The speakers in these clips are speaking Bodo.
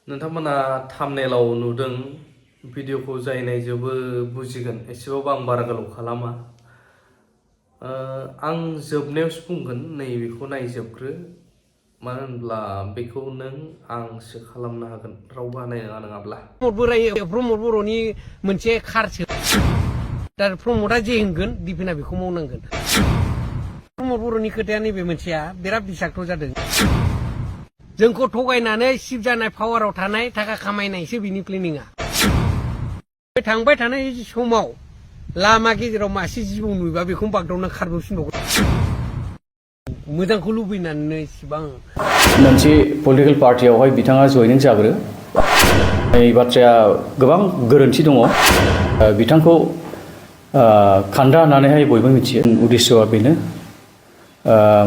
नोंथांमोना थाम्बनेलाव नुदों भिडिअखौ जाय नायजोबो बुजिगोन एसेबाबो आं बारा गोलाव खालामा आं जोबनायावसो बुंगोन नैबेखौ नायजोबग्रो मानो होनब्ला बेखौ नों आंसो खालामनो हागोन रावबो हानाय नङा नङाब्ला प्रमद बर'नि मोनसे खारसो दा प्रमदआ जे होनगोन दिपेना बेखौ मावनांगोन प्रमद बर'नि खोथाया नैबे मोनसेया बिराद बिसाक्त जादों जोंखौ थगायनानै सिप जानाय पावाराव थानाय थाखा खामायनायसो बिनि प्लेनिंआ थांबाय थानाय समाव लामा गेजेराव मासे जिबौ नुयोबा बेखौ बागदावना खारबोफिनबावगोन मोजांखौ लुबैनानै इसिबां मोनसे पलिटिकल पार्टियावहाय बिथाङा जयनिं जाग्रो बे बाथ्राया गोबां गोरोन्थि दङ बिथांखौ खान्दा होननानैहाय बयबो मिथियो उद्देश्यआ बेनो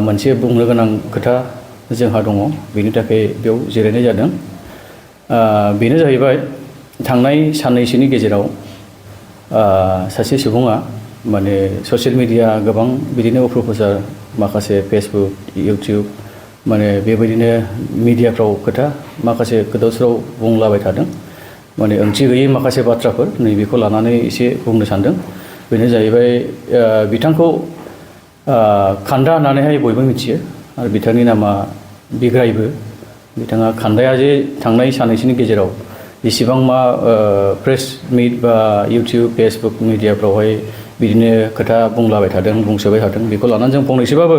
मोनसे बुंनो गोनां खोथा जोंहा दङ बेनि थाखाय बेयाव जिरायनाय जादों बेनो जाहैबाय थांनाय साननैसोनि गेजेराव सासे सुबुङा माने ससियेल मिडिया गोबां बिदिनो अप्रोपोजार माखासे फेसबुक इउटिउब माने बेबायदिनो मिडियाफ्राव खोथा माखासे गोदाव सोराव बुंलाबाय थादों माने ओंथि गैयै माखासे बाथ्राफोर नैबेखौ लानानै एसे बुंनो सानदों बेनो जाहैबाय बिथांखौ खान्दा होननानैहाय बयबो मिथियो आरो बिथांनि नामा बिग्रायबो बिथाङा खान्दाया जे थांनाय साननैसोनि गेजेराव जेसेबां मा प्रेस मिट बा इउटिउब फेसबुक मिडियाफ्रावहाय बिदिनो खोथा बुंलाबाय थादों बुंसोबाय थादों बेखौ लानानै जों फंनैसोबाबो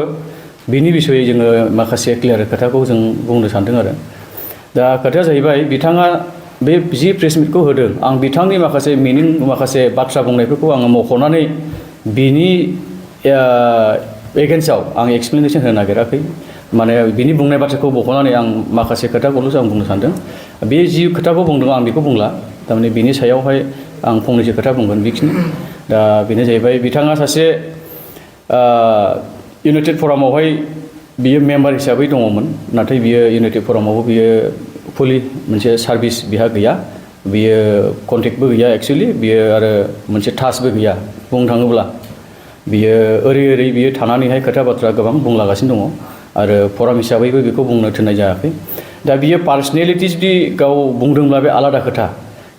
बिनि बिसयै जोङो माखासे क्लियार खोथाखौ जों बुंनो सानदों आरो दा खोथाया जाहैबाय बिथाङा बे जि प्रेस मिटखौ होदों आं बिथांनि माखासे मिनिं माखासे बाथ्रा बुंनायफोरखौ आङो मख'नानै बिनि एगेन्स्टआव आं एक्सप्लेनेसन होनो नागिराखै माने बिनि बुंनाय बाथ्राखौ बख'नानै आं माखासे खोथाखौल'सो आं बुंनो सानदों बे जि खोथाखौ बुंदों आं बेखौ बुंला थारमाने बिनि सायावहाय आं फंनैसो खोथा बुंगोन बेखिनि दा बेनो जाहैबाय बिथाङा सासे इउनाइटेड फरामावहाय बियो मेम्बार हिसाबै दङमोन नाथाय बियो इउनाइटेड फरामावबो बियो फुलि मोनसे सार्भिस बिहा गैया बियो कन्टेक्टबो गैया एक्सुवेलि बियो आरो मोनसे टाचबो गैया बुंनो थाङोब्ला बियो ओरै बियो थानानैहाय खोथा बाथ्रा गोबां बुंलागासिनो दङ आरो फराम हिसाबैबो बेखौ बुंनो थिननाय जायाखै दा बियो पार्सनेलिटि जुदि गाव बुंदोंब्ला बे आलादा खोथा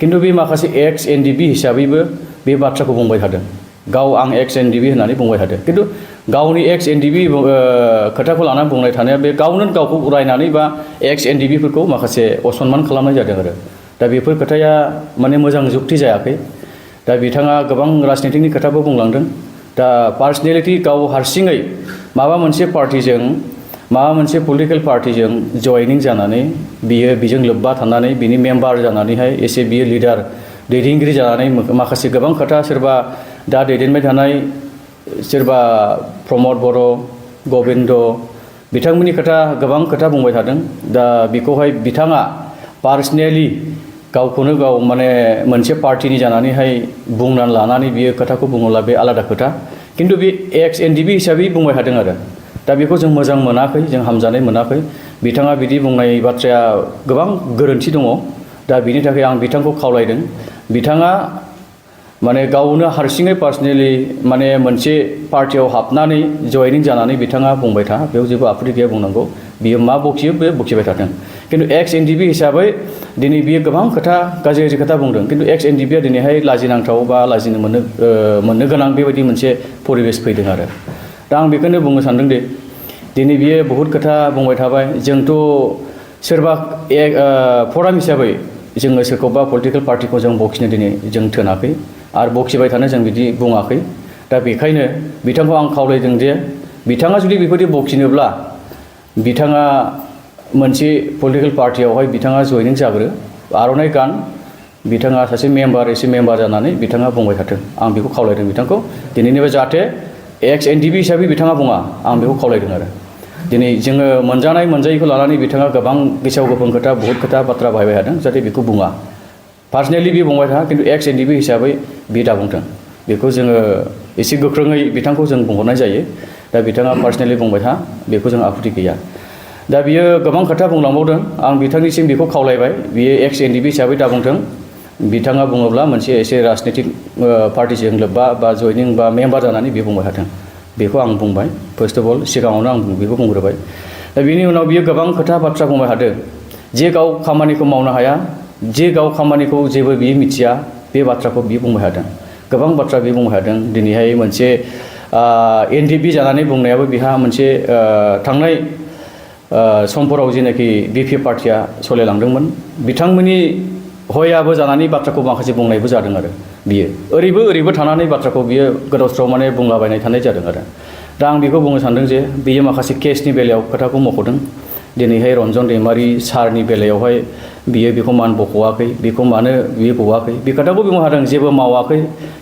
खिन्थु बे माखासे एक्स एनडिपि हिसाबैबो बे बाथ्राखौ बुंबाय थादों गाव आं एक्स एनडिपि होननानै बुंबाय थादों खिन्थु गावनि एक्स एनडिपि खोथाखौ लानानै बुंनाय थानाया बे गावनो गावखौ उरायनानै बा एक्स एनडिपिफोरखौ माखासे असनमान खालामनाय जादों आरो दा बेफोर खोथाया माने मोजां जुक्ति जायाखै दा बिथाङा गोबां राजनितिकनि खोथाबो बुंलांदों दा पार्सनेलिटि गाव हारसिङै माबा मोनसे पार्टिजों माबा मोनसे पलिटिकल पार्टिजों जयनिं जानानै बियो बेजों लोब्बा थानानै बिनि मेम्बार जानानैहाय एसे बियो लिडार दैदेनगिरि जानानै माखासे गोबां खोथा सोरबा दा दैदेनबाय थानाय सोरबा प्रमद बर' गबिन्द बिथांमोननि खोथा गोबां खोथा बुंबाय थादों दा बेखौहाय बिथाङा पार्सनेलि गावखौनो गाव माने मोनसे पार्टिनि जानानैहाय बुंनानै लानानै बियो खोथाखौ बुङोब्ला बे आलादा खोथा खिन्थु बे एक्स एनडिपि हिसाबै बुंबाय थादों आरो दा बेखौ जों मोजां मोनाखै जों हामजानाय मोनाखै बिथाङा बिदि बुंनाय बाथ्राया गोबां गोरोन्थि दङ दा बिनि थाखाय आं बिथांखौ खावलायदों बिथाङा माने गावनो हारसिङै पार्सनेलि माने मोनसे पार्टियाव हाबनानै जयनिं जानानै बिथाङा बुंबाय था बेयाव जेबो आपत्ति गैया बुंनांगौ बियो मा बखियो बे बखिबाय थाथों खिन्थु एक्स एनडिपि हिसाबै दिनै बियो गोबां खोथा गाज्रि खोथा बुंदों खिन्थु एक्स एनडिपिआ दिनैहाय लाजिनांथाव बा लाजिनो मोननो गोनां बेबायदि मोनसे परिबेस फैदों आरो दा आं बेखौनो बुंनो सानदों दि दिनै बियो बहुद खोथा बुंबाय थाबाय जोंथ' सोरबा फराम हिसाबै जोङो सोरखौबा पलिटिकेल पार्टिखौ जों बखिनो दिनै जों थोनाखै आरो बखिबाय थानो जों बिदि बुङाखै दा बेखायनो बिथांखौ आं खावलायदों जे बिथाङा जुदि बेबायदि बखिनोब्ला बिथाङा मोनसे पलिटिकेल पार्टियावहाय बिथाङा जयनिं जाग्रो आर'नाइ गान बिथाङा सासे मेम्बार जानानै बिथाङा बुंबाय थाथों आं बेखौ खावलायदों बिथांखौ दिनैनिफ्राय जाहाथे एक्स एनडिपि हिसाबै बिथाङा बुङा आं बेखौ खावलायदों आरो दिनै जोङो मोनजानाय मोनजायैखौ लानानै बिथाङा गोबां गेसाव गोफोन खोथा बहुद खोथा बाथ्रा बाहायबाय थादों जाहाथे बेखौ बुङा पार्सनेलि बे बुंबाय था खिन्थु एक्स एनडिपि हिसाबै बे दा बुंथों बेखौ जोङो एसे गोख्रोङै बिथांखौ जों बुंहरनाय जायो दा बिथाङा पार्सनेलि बुंबाय था बेखौ जों आपत्ति गैया दा बियो गोबां खोथा बुंलांबावदों आं बिथांनिसिम बेखौ खावलायबाय बियो एक्स एनडिपि हिसाबै दा बुंथों बिथाङा बुङोब्ला मोनसे एसे राजनितिक पार्टिजों लोब्बा बा जयनिं बा मेम्बार जानानै बे बुंबाय थाथों बेखौ आं बुंबाय फार्स्ट अफ अल सिगाङावनो आं बेखौ बुंग्रोबाय दा बेनि उनाव बियो गोबां खोथा बाथ्रा बुंबाय थादों जे गाव खामानिखौ मावनो हाया जे गाव खामानिखौ जेबो बियो मिथिया बे बाथ्राखौ बियो बुंबाय थादों गोबां बाथ्रा बियो बुंबाय थादों दिनैहाय मोनसे एनडिपि जानानै बुंनायाबो बिहा मोनसे थांनाय समफोराव जेनाखि बिपि पार्टिया सलायलांदोंमोन बिथांमोननि हयाबो जानानै बाथ्राखौ माखासे बुंनायबो जादों आरो बियो ओरैबो थानानै बाथ्राखौ बियो गोदाव सोराव माने बुंलाबायनाय थानाय जादों आरो दा आं बेखौ बुंनो सानदों जे बियो माखासे केसनि बेलायाव खोथाखौ मख'दों दिनैहाय रन्जन दैमारि सारनि बेलायावहाय बियो बेखौ मान बख'वाखै बेखौ मानो बियो गवाखै बे खोथाखौ बुंनो हादों जेबो मावाखै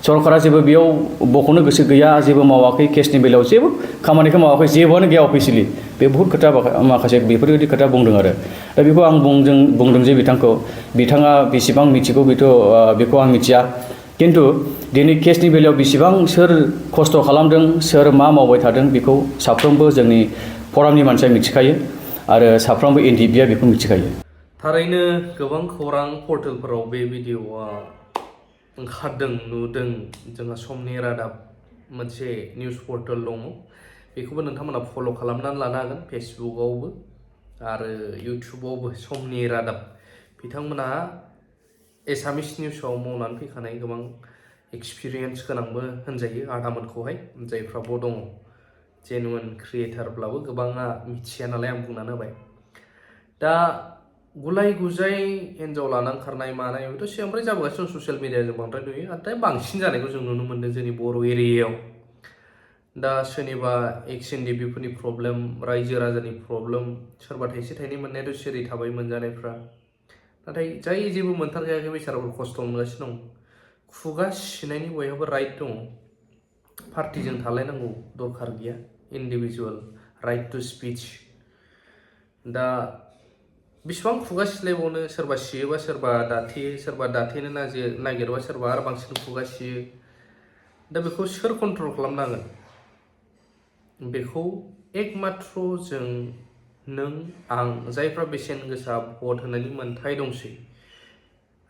सरकारा जेबो बेयाव बख'नो गोसो गैया जेबो मावाखै केसनि बेलायाव जेबो खामानिखौ मावाखै जेबोआनो गैया अफिसियेलि बे बहुत खोथा माखासे बेफोरबायदि खोथा बुंदों आरो दा बेखौ आं बुंदों जे बिथाङा बेसेबां मिथिगौ बेखौ आं मिथिया किन्तु दिनै केसनि बेलायाव बेसेबां सोर खस्थ' खालामदों सोर मा मावबाय थादों बेखौ साफ्रोमबो जोंनि फरामनि मानसिया मिथिखायो आरो साफ्रोमबो एनडिपिआ बेखौ मिथिखायो थारैनो गोबां खौरां पर्टेलफोराव बे भिडिअआ ओंखारदों नुदों जोंहा समनि रादाब मोनसे निउस पर्टेल दङ बेखौबो नोंथांमोना फल' खालामनानै लानो हागोन फेसबुकआवबो आरो इउटुबावबो समनि रादाब बिथांमोना एसामिस निउसाव मावनानै फैखानाय गोबां एक्सपिरियेन्स गोनांबो होनजायो आदामोनखौहाय जायफ्राबो दङ जेनुइन क्रिएटारब्लाबो गोबाङा मिथिया नालाय आं बुंनानै होबाय दा गुलाय गुजाय हिन्जाव लानानै खारनाय मानाय बेथ' सिगांनिफ्राय जाबोगासिनो दं ससियेल मिडियाजों बांद्राय नुयो नाथाय बांसिन जानायखौ जों नुनो मोन्दों जोंनि बर' एरियायाव दा सोरनिबा एक्स एनडिपिफोरनि प्रब्लेम रायजो राजानि प्रब्लेम सोरबा थाइसे थाइनै मोननायाथ' सिरि थाबाय मोनजानायफ्रा नाथाय जाय जेबो मोनथारखायाखै बेसाराफोर खस्थ' मोनगासिनो दं खुगा सिनायनि बयहाबो राइट दङ पार्टिजों थालायनांगौ दरखार गैया इन्डिभिजुवेल राइट टु स्पिच दा बेसेबां खुगा सिलायबावनो सोरबा सियोबा सोरबा दाथेयो सोरबा दाथेनो नागिरबा सोरबा आरो बांसिन खुगा सियो दा बेखौ सोर कन्ट्रल खालामनांगोन बेखौ एकमात्र जों नों आं जायफ्रा बेसेन गोसा भट होनायनि मोन्थाय दंसै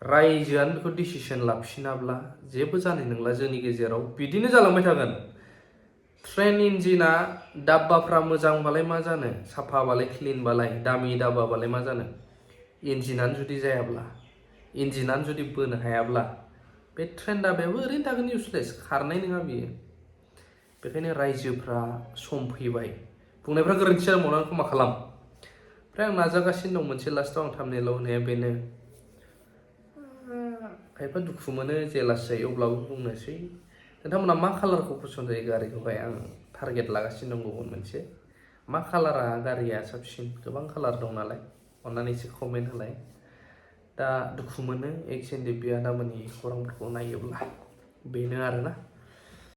रायजोआनो बेखौ डिसिसन लाफिनाब्ला जेबो जानाय नंला जोंनि गेजेराव बिदिनो जालांबाय थागोन ट्रेन इन्जिना दाब्बाफ्रा मोजांबालाय मा जानो साफाबालाय क्लिनबालाय दामि दाब्बाबालाय मा जानो इन्जिनानो जुदि जायाब्ला इन्जिनानो जुदि बोनो हायाब्ला बे ट्रेन दाब्बायाबो ओरैनो थागोन इउसलेस खारनाय नङा बियो बेखायनो रायजोफ्रा सम फैबाय बुंनायफ्रा गोरोन्थि जादोंमोन खोमा खालाम ओमफ्राय आं नाजागासिनो दं मोनसे लास्टआव आं थाम्बनेइलाव होनाया बेनो खायफा दुखु मोनो जेलास जायो अब्लाबो बुंनोसै नोंथांमोना मा कालारखौ पसन्द जायो गारिखौहाय आं टारगेट लागासिनो दं गुबुन मोनसे मा कालारा गारिया साबसिन गोबां कालार दं नालाय अन्नानै एसे कमेन्ट होलाय दा दुखु मोनो एक्स एनडिपि आदामोननि खौरांफोरखौ नायोब्ला बेनो आरोना